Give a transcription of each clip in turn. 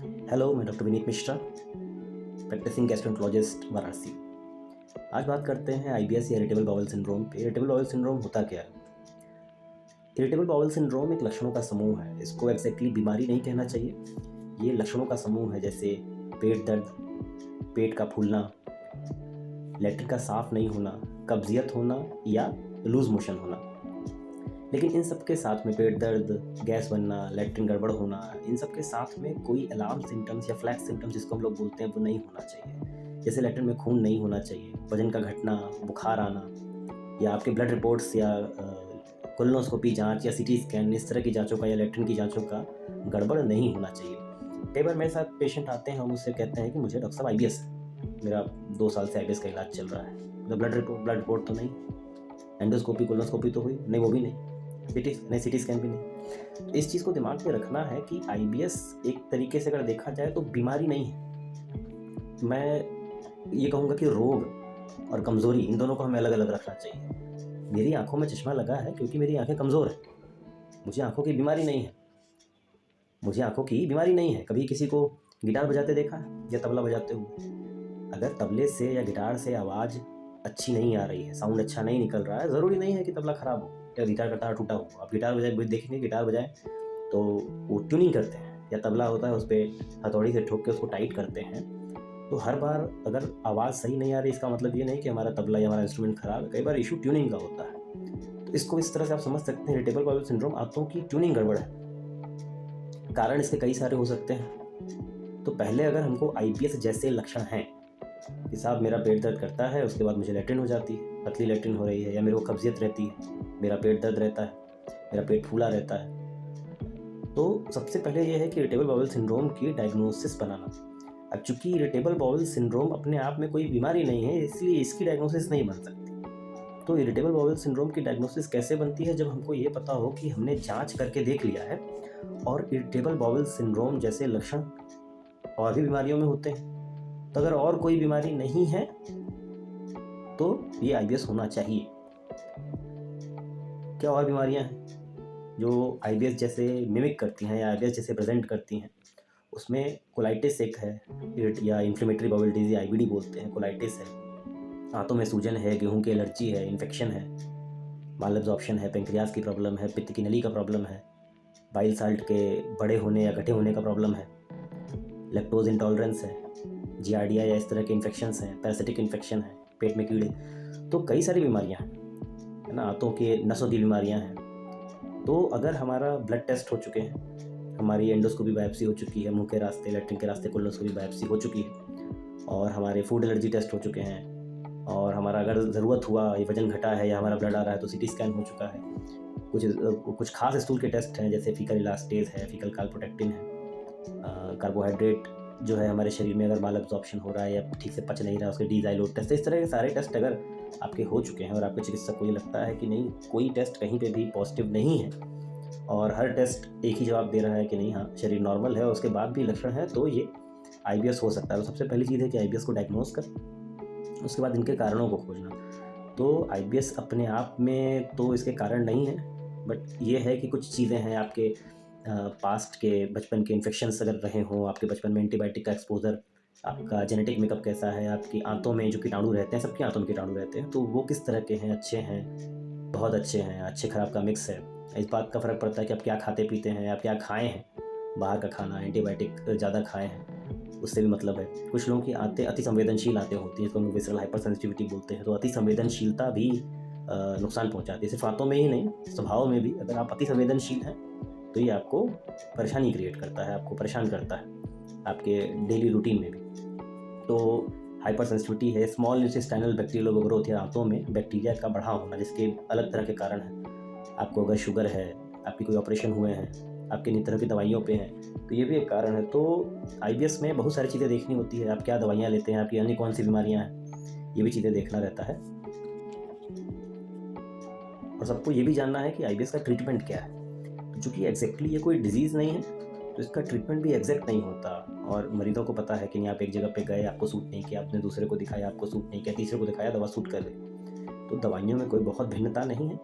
Hello, मैं doctor Vineet Mishra, practicing gastroenterologist Varanasi. आज बात करते हैं आईबीएस या इरिटेबल बाउल सिंड्रोम पे। इरिटेबल बाउल सिंड्रोम होता क्या है? इरिटेबल बाउल सिंड्रोम एक लक्षणों का समूह है। इसको एग्जैक्टली बीमारी नहीं कहना चाहिए। ये लक्षणों का समूह है, जैसे पेट दर्द, पेट का फूलना, लैट्रिन का साफ नहीं होना, कब्जियत होना या लूज मोशन होना। लेकिन इन सब के साथ में पेट दर्द, गैस बनना, लैट्रिन गड़बड़ होना, इन सब के साथ में कोई अलार्म सिम्टम्स या फ्लैग सिम्टम्स जिसको हम लोग बोलते हैं वो नहीं होना चाहिए। जैसे लैट्रिन में खून नहीं होना चाहिए, वजन का घटना, बुखार आना, या आपके ब्लड रिपोर्ट्स या कोलोनोस्कोपी जांच या सीटी स्कैन, इस तरह की जांचों का या लैट्रिन की जांचों का गड़बड़ नहीं होना चाहिए। कई बार मेरे साथ पेशेंट आते हैं, हम उससे कहते हैं कि मुझे डॉक्टर साहब आईबीएस है, मेरा 2 साल से आईबीएस का इलाज चल रहा है। मतलब ब्लड रिपोर्ट तो नहीं, एंडोस्कोपी कोलोनोस्कोपी तो हुई नहीं, वो भी नहीं, सिटी स्कैन भी नहीं। तो इस चीज़ को दिमाग में रखना है कि आईबीएस एक तरीके से अगर देखा जाए तो बीमारी नहीं है। मैं ये कहूँगा कि रोग और कमज़ोरी, इन दोनों को हमें अलग अलग रखना चाहिए। मेरी आंखों में चश्मा लगा है क्योंकि मेरी आंखें कमज़ोर हैं, मुझे आंखों की बीमारी नहीं है। मुझे आंखों की बीमारी नहीं है। कभी किसी को गिटार बजाते देखा है या तबला बजाते हुए? अगर तबले से या गिटार से आवाज़ अच्छी नहीं आ रही है, साउंड अच्छा नहीं निकल रहा है, ज़रूरी नहीं है कि तबला ख़राब हो या गिटार का तार टूटा हो। आप गिटार बजाए देखेंगे, गिटार बजाए तो वो ट्यूनिंग करते हैं, या तबला होता है उस पर हथौड़ी से ठोक के उसको टाइट करते हैं। तो हर बार अगर आवाज़ सही नहीं आ रही, इसका मतलब ये नहीं कि हमारा तबला या हमारा इंस्ट्रूमेंट ख़राब है। कई बार इशू ट्यूनिंग का होता है। तो इसको इस तरह से आप समझ सकते हैं, इरिटेबल बाउल सिंड्रोम आंतों की ट्यूनिंग गड़बड़ है। कारण इसके कई सारे हो सकते हैं। तो पहले अगर हमको आईबीएस जैसे लक्षण हैं कि साहब मेरा पेट दर्द करता है, उसके बाद मुझे लैट्रिन हो जाती है, पतली लैट्रिन हो रही है, या मेरे को कब्जियत रहती है, मेरा पेट दर्द रहता है, मेरा पेट फूला रहता है, तो सबसे पहले ये है कि इरिटेबल बाउल सिंड्रोम की डायग्नोसिस बनाना। अब चूंकि इरिटेबल बाउल सिंड्रोम अपने आप में कोई बीमारी नहीं है, इसलिए इसकी डायग्नोसिस नहीं बन सकती। तो इरिटेबल बाउल सिंड्रोम की डायग्नोसिस कैसे बनती है? जब हमको ये पता हो कि हमने जांच करके देख लिया है और इरिटेबल बाउल सिंड्रोम जैसे लक्षण और भी बीमारियों में होते हैं। तो अगर और कोई बीमारी नहीं है तो ये आईबीएस होना चाहिए। क्या और बीमारियां हैं जो आईबीएस जैसे मिमिक करती हैं या आईबीएस जैसे प्रेजेंट करती हैं? उसमें कोलाइटिस एक है, या इन्फ्लेमेटरी बाउल डिजीज, आईबीडी बोलते हैं। कोलाइटिस है, आंतों में सूजन है, गेहूं की एलर्जी है, इन्फेक्शन है, माल एब्जॉर्प्शन है, पेंक्रियाज की प्रॉब्लम है, पित्त की नली का प्रॉब्लम है, बाइल साल्ट के बड़े होने या घटे होने का प्रॉब्लम है, लैक्टोज इंटॉलरेंस है, जियार्डिया या इस तरह के इन्फेक्शंस हैं, पैरासिटिक इन्फेक्शन है, पेट में कीड़े। तो कई सारी बीमारियां हैं, है ना, आंतों के नसों की बीमारियां हैं। तो अगर हमारा ब्लड टेस्ट हो चुके हैं, हमारी एंडोस्कोपी बायोप्सी हो चुकी है, मुंह के रास्ते, लैट्रिन के रास्ते कोलोनोस्कोपी बायोप्सी हो चुकी है, और हमारे फूड एलर्जी टेस्ट हो चुके हैं, और हमारा अगर ज़रूरत हुआ, ये वजन घटा है या हमारा ब्लड आ रहा है तो सीटी स्कैन हो चुका है, कुछ खास स्टूल के टेस्ट हैं, जैसे फीकल इलास्टेज है, फीकल कालप्रोटेक्टिन है, कार्बोहाइड्रेट जो है हमारे शरीर में अगर माल एब्जॉर्प्शन हो रहा है या ठीक से पच नहीं रहा है, उसके डीजाइलोट टेस्ट, इस तरह के सारे टेस्ट अगर आपके हो चुके हैं और आपके चिकित्सक को ये लगता है कि नहीं, कोई टेस्ट कहीं पे भी पॉजिटिव नहीं है और हर टेस्ट एक ही जवाब दे रहा है कि नहीं, हाँ शरीर नॉर्मल है, और उसके बाद भी लक्षण है, तो ये आईबीएस हो सकता है। तो सबसे पहली चीज़ है कि आईबीएस को डायग्नोज कर, उसके बाद इनके कारणों को खोजना। तो आईबीएस अपने आप में तो इसके कारण नहीं है, बट ये है कि कुछ चीज़ें हैं आपके पास्ट के, बचपन के इन्फेक्शंस अगर रहे हों, आपके बचपन में एंटीबायोटिक का एक्सपोजर, आपका जेनेटिक मेकअप कैसा है, आपकी आंतों में जो कीटाणु रहते हैं, सबकी आंतों में कीटाणु रहते हैं, तो वो किस तरह के हैं, अच्छे हैं, बहुत अच्छे हैं, अच्छे खराब का मिक्स है। इस बात का फ़र्क पड़ता है कि आप क्या खाते पीते हैं, आप क्या खाए हैं, बाहर का खाना, एंटीबायोटिक ज़्यादा खाए हैं, उससे भी मतलब है। कुछ लोगों की आंतें अति संवेदनशील आंतें होती हैं, इसको हम लोग विसरल हाइपर सेंसिटिविटी बोलते हैं। तो अति संवेदनशीलता भी नुकसान पहुंचाती है, सिर्फ आंतों में ही नहीं, स्वभाव में भी। अगर आप अति संवेदनशील हैं तो ये आपको परेशानी क्रिएट करता है, आपको परेशान करता है आपके डेली रूटीन में भी। तो हाइपर सेंसिटिविटी है, स्मॉल इंटेस्टाइनल बैक्टीरियल ओवरग्रोथ या आंतों में बैक्टीरिया का बढ़ा होना, जिसके अलग तरह के कारण हैं। आपको अगर शुगर है, आपकी कोई ऑपरेशन हुए हैं, आपके इन तरह की दवाइयों पे हैं, तो ये भी एक कारण है। तो आईबीएस में बहुत सारी चीज़ें देखनी होती है, आप क्या दवाइयाँ लेते हैं, आपकी अन्य कौन सी बीमारियाँ हैं, ये भी चीज़ें देखना रहता है। और सबको ये भी जानना है कि आईबीएस का ट्रीटमेंट क्या है। चूँकि एग्जैक्टली ये कोई डिजीज़ नहीं है, तो इसका ट्रीटमेंट भी एग्जैक्ट नहीं होता, और मरीजों को पता है कि नहीं, आप एक जगह पे गए, आपको सूट नहीं किया, आपने दूसरे को दिखाया, आपको सूट नहीं किया, तीसरे को दिखाया, दवा सूट कर गई। तो दवाइयों में कोई बहुत भिन्नता नहीं है,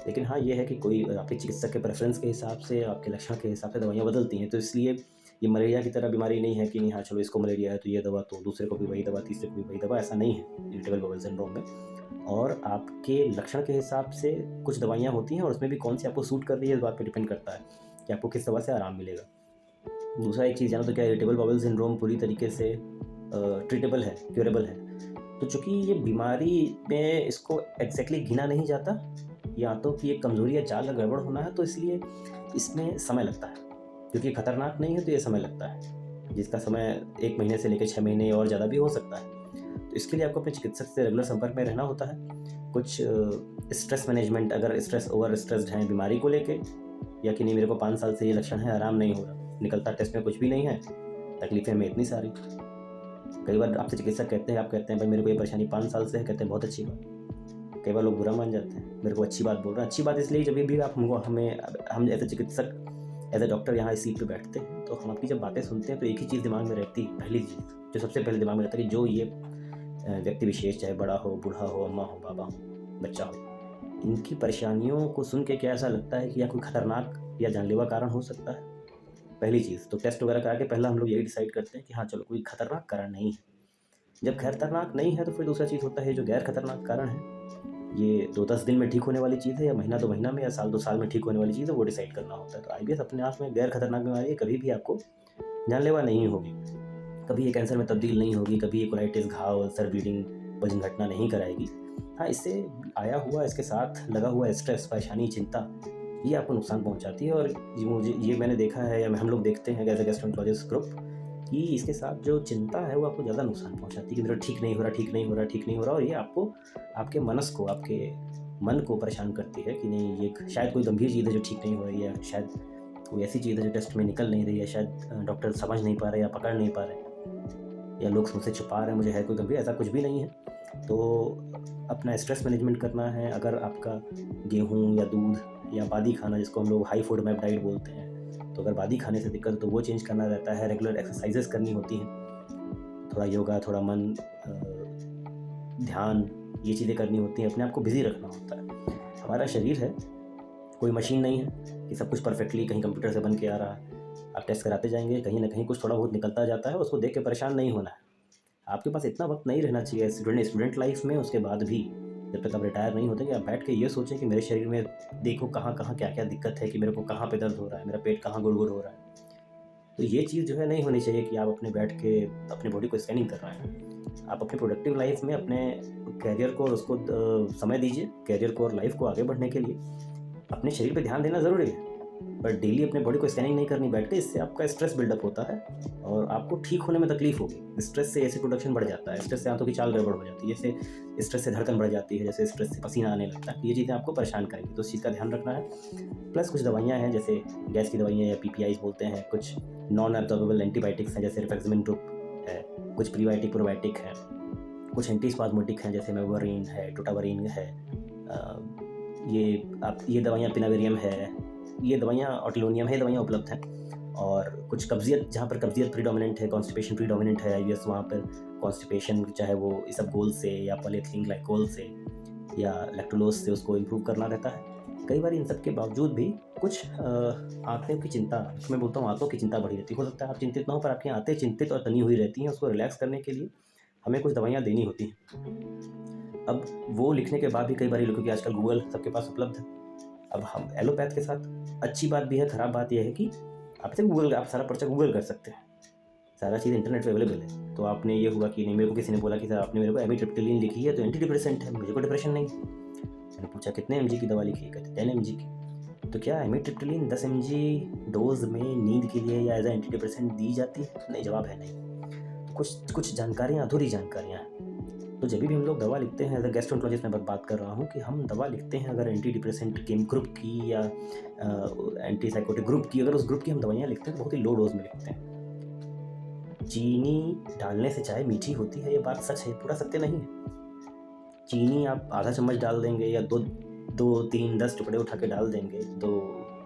लेकिन हाँ ये है कि कोई आपके चिकित्सक के प्रेफरेंस के हिसाब से, आपके लक्षण के हिसाब से दवाइयाँ बदलती हैं। तो इसलिए ये मलेरिया की तरह बीमारी नहीं है कि नहीं हाँ चलो इसको मलेरिया है तो ये दवा, तो दूसरे को भी वही दवा, तीसरे को भी वही दवा, ऐसा नहीं है इरिटेबल बाउल सिंड्रोम में। और आपके लक्षण के हिसाब से कुछ दवाइयाँ होती हैं और उसमें भी कौन सी आपको सूट कर रही है इस बात पर डिपेंड करता है कि आपको किस दवा से आराम मिलेगा। दूसरा एक चीज़ जानो तो क्या इरिटेबल बाउल सिंड्रोम पूरी तरीके से ट्रीटेबल है, क्यूरेबल है। तो चूँकि ये बीमारी में इसको एग्जैक्टली गिना नहीं जाता, या तो कि एक कमज़ोरी या चाल का गड़बड़ होना है, तो इसलिए इसमें समय लगता है। क्योंकि खतरनाक नहीं है तो ये समय लगता है, जिसका समय 1 महीने से लेकर 6 महीने और ज़्यादा भी हो सकता है। तो इसके लिए आपको अपने चिकित्सक से रेगुलर संपर्क में रहना होता है। कुछ स्ट्रेस मैनेजमेंट, अगर स्ट्रेस ओवर स्ट्रेस्ड हैं बीमारी को लेके, या कि नहीं मेरे को 5 साल से ये लक्षण है, आराम नहीं हो रहा, निकलता टेस्ट में कुछ भी नहीं है, तकलीफ़ें हमें इतनी सारी। कई बार आपसे चिकित्सक कहते हैं, आप कहते हैं भाई मेरे को ये परेशानी 5 साल से है, कहते हैं बहुत अच्छी बात। कई बार लोग बुरा मान जाते हैं, मेरे को अच्छी बात बोल रहे हैं। अच्छी बात इसलिए जब भी आप हम एज ए चिकित्सक, एज ए डॉक्टर यहाँ इस सीट पे बैठते हैं, तो हम आपकी जब बातें सुनते हैं तो एक ही चीज़ दिमाग में रहती है। पहली चीज़ जो सबसे पहले दिमाग में रहता है कि जो ये व्यक्ति विशेष, चाहे बड़ा हो, बूढ़ा हो, अम्मा हो, बाबा हो, बच्चा हो, इनकी परेशानियों को सुन के क्या ऐसा लगता है कि या कोई खतरनाक या जानलेवा कारण हो सकता है। पहली चीज़ तो टेस्ट वगैरह करा के पहला हम लोग यही डिसाइड करते हैं कि हाँ चलो कोई खतरनाक कारण नहीं है। जब खतरनाक नहीं है तो फिर दूसरा चीज़ होता है जो गैर खतरनाक कारण है, ये 2-10 दिन में ठीक होने वाली चीज़ है, या महीना 2 महीना में, या साल 2 साल में ठीक होने वाली चीज़ है, वो डिसाइड करना होता है। तो आईबीएस अपने आप में गैर खतरनाक बीमारी है, कभी भी आपको जानलेवा नहीं होगी, कभी ये कैंसर में तब्दील नहीं होगी, कभी ये कोलाइटिस, घाव, अल्सर, ब्लीडिंग, वजन घटना नहीं कराएगी। हाँ, इससे आया हुआ, इसके साथ लगा हुआ स्ट्रेस, परेशानी, चिंता, ये आपको नुकसान पहुंचाती है। और ये मैंने देखा है, या हम लोग देखते हैं एज ए गैस्ट्रोएंटरोलॉजिस्ट ग्रुप, कि इसके साथ जो चिंता है वो आपको ज़्यादा नुकसान पहुंचाती है कि मेरा ठीक नहीं हो रहा, ठीक नहीं हो रहा, ठीक नहीं हो रहा। और ये आपको, आपके मनस को, आपके मन को परेशान करती है कि नहीं ये शायद कोई गंभीर चीज़ है जो ठीक नहीं हो रही है, शायद कोई ऐसी चीज़ है जो टेस्ट में निकल नहीं रही है, शायद डॉक्टर समझ नहीं पा रहे या पकड़ नहीं पा रहे, या लोग मुझसे छुपा रहे हैं, मुझे है कोई गंभीर, ऐसा कुछ भी नहीं है। तो अपना स्ट्रेस मैनेजमेंट करना है। अगर आपका गेहूँ या दूध या बादी खाना, जिसको हम लोग हाई फूड मैप डाइट बोलते हैं, तो अगर बादी खाने से दिक्कत तो वो चेंज करना रहता है। रेगुलर एक्सरसाइजेस करनी होती हैं, थोड़ा योगा, थोड़ा मन ध्यान, ये चीज़ें करनी होती हैं, अपने आप को बिज़ी रखना होता है। हमारा शरीर है, कोई मशीन नहीं है कि सब कुछ परफेक्टली कहीं कंप्यूटर से बन के आ रहा है। आप टेस्ट कराते जाएंगे, कहीं ना कहीं कुछ थोड़ा बहुत निकलता जाता है, उसको देख के परेशान नहीं होना है। आपके पास इतना वक्त नहीं रहना चाहिए स्टूडेंट लाइफ में, उसके बाद भी जब तक आप रिटायर नहीं होते, कि आप बैठ के ये सोचें कि मेरे शरीर में देखो कहाँ कहाँ क्या क्या दिक्कत है, कि मेरे को कहाँ पे दर्द हो रहा है, मेरा पेट कहाँ गुड़गुड़ हो रहा है। तो ये चीज़ जो है नहीं होनी चाहिए कि आप अपने बैठ के अपने बॉडी को स्कैनिंग कर रहे हैं। आप अपनी प्रोडक्टिव लाइफ में अपने कैरियर को और उसको समय दीजिए, कैरियर को और लाइफ को आगे बढ़ने के लिए अपने शरीर पे ध्यान देना ज़रूरी है, पर डेली अपने बॉडी को स्कैनिंग नहीं करनी बैठ के। इससे आपका स्ट्रेस बिल्डअप होता है और आपको ठीक होने में तकलीफ होगी। स्ट्रेस से एसिड प्रोडक्शन बढ़ जाता है, स्ट्रेस से आंतों की चाल गड़बड़ हो जाती है, जैसे स्ट्रेस से धड़कन बढ़ जाती है, जैसे स्ट्रेस से पसीना आने लगता है। ये चीज़ें आपको परेशान करेंगी, तो उस चीज़ का ध्यान रखना है। प्लस कुछ दवाइयाँ हैं, जैसे गैस की दवाइयाँ या पीपीआईज बोलते हैं, कुछ नॉन एब्जॉर्बेबल एंटीबायोटिक्स हैं जैसे रिफैक्सिमिन ग्रुप है, कुछ प्रीबायोटिक प्रोबायोटिक हैं, कुछ एंटीस्पाज्मोटिक हैं जैसे मेवोरिन है, टोटावरीन है, ये दवाइयाँ पिनावेरियम है, ये दवाइयाँ ऑटिलोनियम है, दवाइयाँ उपलब्ध हैं। और कुछ कब्जियत, जहाँ पर कब्जियत प्रीडोमिनेंट है, कॉन्स्टिपेशन प्रीडोमिनेंट है आईबीएस, वहाँ पर कॉन्स्टिपेशन चाहे वो इसबगोल से या पॉलीएथिलीन ग्लाइकोल से या लैक्टोलोज से उसको इम्प्रूव करना रहता है। कई बार इन सब के बावजूद भी कुछ आंतों की चिंता, मैं बोलता हूँ आंतों की चिंता बढ़ी रहती है। हो सकता है आप चिंतित ना हो, पर आपकी आंतें चिंतित और तनी हुई रहती हैं। उसको रिलैक्स करने के लिए हमें कुछ दवाइयाँ देनी होती हैं। अब वो लिखने के बाद भी कई बार, क्योंकि आजकल गूगल सबके पास उपलब्ध है, अब हम एलोपैथ के साथ अच्छी बात भी है, ख़राब बात यह है कि आप सारा पर्चा गूगल कर सकते हैं, सारा चीज़ इंटरनेट पे अवेलेबल है। तो आपने ये हुआ कि नहीं, मेरे को किसी ने बोला कि सर आपने मेरे को एमिट्रिप्टिलिन लिखी है तो एंटी डिप्रेसेंट है, मुझे को डिप्रेशन नहीं। मैंने पूछा कितने mg की दवा लिखी है, कहते 10 mg की। तो क्या एमिट्रिप्टिलिन 10 mg डोज में नींद के लिए या एज ए एंटी डिप्रेसेंट दी जाती है? नहीं, जवाब है नहीं। तो कुछ जानकारियाँ अधूरी जानकारियाँ हैं। तो जब भी हम लोग दवा लिखते हैं, एज ए गैस्ट्रोएंटरोलॉजिस्ट मैं बात कर रहा हूँ, कि हम दवा लिखते हैं अगर एंटी डिप्रेसेंट के ग्रुप की या एंटी साइकोटिक ग्रुप की, अगर उस ग्रुप की हम दवाइयाँ लिखते हैं तो बहुत ही लो डोज में लिखते हैं। चीनी डालने से चाय मीठी होती है, ये बात सच है, पूरा सत्य नहीं है। चीनी आप आधा चम्मच डाल देंगे या 2-3-10 टुकड़े उठा के डाल देंगे तो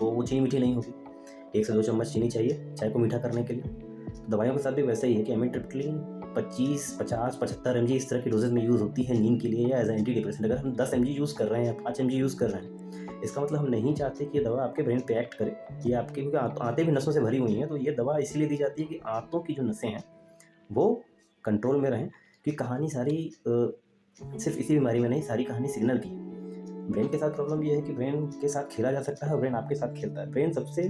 वो चीनी मीठी नहीं होगी। 1 से 2 चम्मच चीनी चाहिए चाय को मीठा करने के लिए। तो दवाइयों के साथ भी वैसे ही है कि एमिट्रिप्टिलिन 25, 50, 75 mg इस तरह की डोजेज में यूज़ होती है नींद के लिए या एज एंटी डिप्रेसेंट। अगर हम 10 mg यूज़ कर रहे हैं या 5 mg यूज़ कर रहे हैं इसका मतलब हम नहीं चाहते कि ये दवा आपके ब्रेन पे एक्ट करे। ये आपके, क्योंकि आंतें भी नसों से भरी हुई हैं, तो ये दवा इसीलिए दी जाती है कि आंतों की जो नसें हैं वो कंट्रोल में रहें। कि कहानी सारी सिर्फ इसी बीमारी में नहीं, सारी कहानी सिग्नल की है। ब्रेन के साथ प्रॉब्लम ये है कि ब्रेन के साथ खेला जा सकता है और ब्रेन आपके साथ खेलता है। ब्रेन सबसे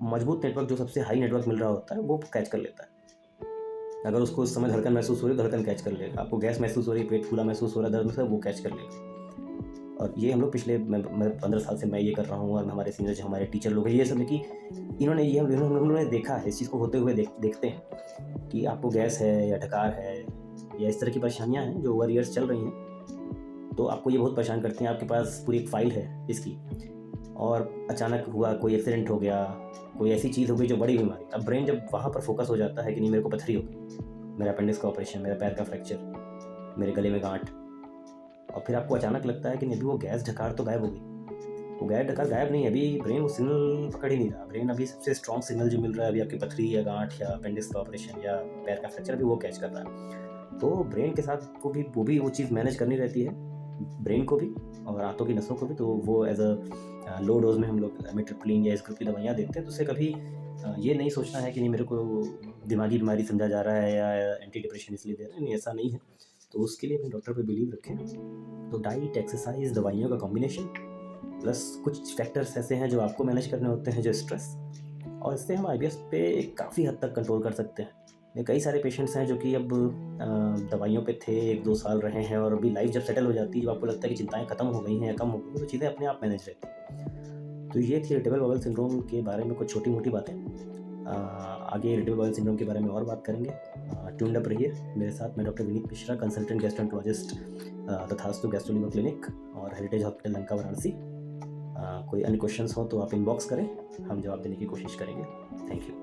मजबूत नेटवर्क, जो सबसे हाई नेटवर्क मिल रहा होता है, वो कैच कर लेता है। अगर उसको उस समय धड़कन महसूस हो रही है, धड़कन कैच कर लेगा। आपको गैस महसूस हो रही है, पेट फूला महसूस हो रहा है, दर्द में वो कैच कर लेगा। और ये हम लोग पिछले मैं 15 साल से मैं ये कर रहा हूँ, और हमारे सीनियर जो हमारे टीचर लोग हैं, ये सब है कि इन्होंने ये हम लोगों ने देखा है, इस चीज़ को होते हुए देखते हैं कि आपको गैस है या डकार है या इस तरह की परेशानियाँ हैं जो ओवर ईयर्स चल रही हैं, तो आपको ये बहुत परेशान करती हैं। आपके पास पूरी एक फाइल है इसकी, और अचानक हुआ कोई एक्सीडेंट हो गया, कोई ऐसी चीज़ हो गई जो बड़ी बीमारी। अब ब्रेन जब वहाँ पर फोकस हो जाता है कि नहीं, मेरे को पथरी हो गई, मेरा अपेंडिक्स का ऑपरेशन, मेरा पैर का फ्रैक्चर, मेरे गले में गांठ, और फिर आपको अचानक लगता है कि नहीं, अभी वो गैस डकार तो गायब हो गई। वो गैस डकार गायब नहीं है, अभी ब्रेन वो सिग्नल पकड़ ही नहीं रहा। ब्रेन अभी सबसे स्ट्रॉन्ग सिग्नल जो मिल रहा है अभी आपकी पथरी या गांठ या अपेंडिक्स का ऑपरेशन या पैर का फ्रैक्चर, अभी वो कैच कर रहा है। तो ब्रेन के साथ को भी वो चीज़ मैनेज करनी रहती है, ब्रेन को भी और आंतों की नसों को भी। तो वो एज अ लो डोज में हम लोग एमिट्रिप्लिन या इस ग्रुप की दवाइयाँ देते हैं। तो उससे कभी ये नहीं सोचना है कि नहीं, मेरे को दिमागी बीमारी समझा जा रहा है या एंटी डिप्रेशन इसलिए दे रहे हैं, नहीं, ऐसा नहीं है। तो उसके लिए अपने डॉक्टर पे बिलीव रखें। तो डाइट, एक्सरसाइज, दवाइयों का कॉम्बिनेशन प्लस कुछ फैक्टर्स ऐसे हैं जो आपको मैनेज करने होते हैं, जो स्ट्रेस, और इससे हम IBS पे काफ़ी हद तक कंट्रोल कर सकते हैं। कई सारे पेशेंट्स हैं जो कि अब दवाइयों पे थे, 1-2 साल रहे हैं, और अभी लाइफ जब सेटल हो जाती है, जब आपको लगता है कि चिंताएं खत्म हो गई हैं या कम हो गई, तो चीज़ें अपने आप मैनेज रहती हैं। तो ये थी इरिटेबल बाउल सिंड्रोम के बारे में कुछ छोटी मोटी बातें। आगे इरिटेबल बाउल सिंड्रोम के बारे में और बात करेंगे। ट्यून्ड अप रहिए मेरे साथ। मैं doctor Vineet Mishra, consultant gastroenterologist, तथास्तु गैस्ट्रो लिवर क्लिनिक और हेरिटेज हॉस्पिटल लंका, वाराणसी। कोई अन्य क्वेश्चंस हो तो आप इनबॉक्स करें, हम जवाब देने की कोशिश करेंगे। Thank you.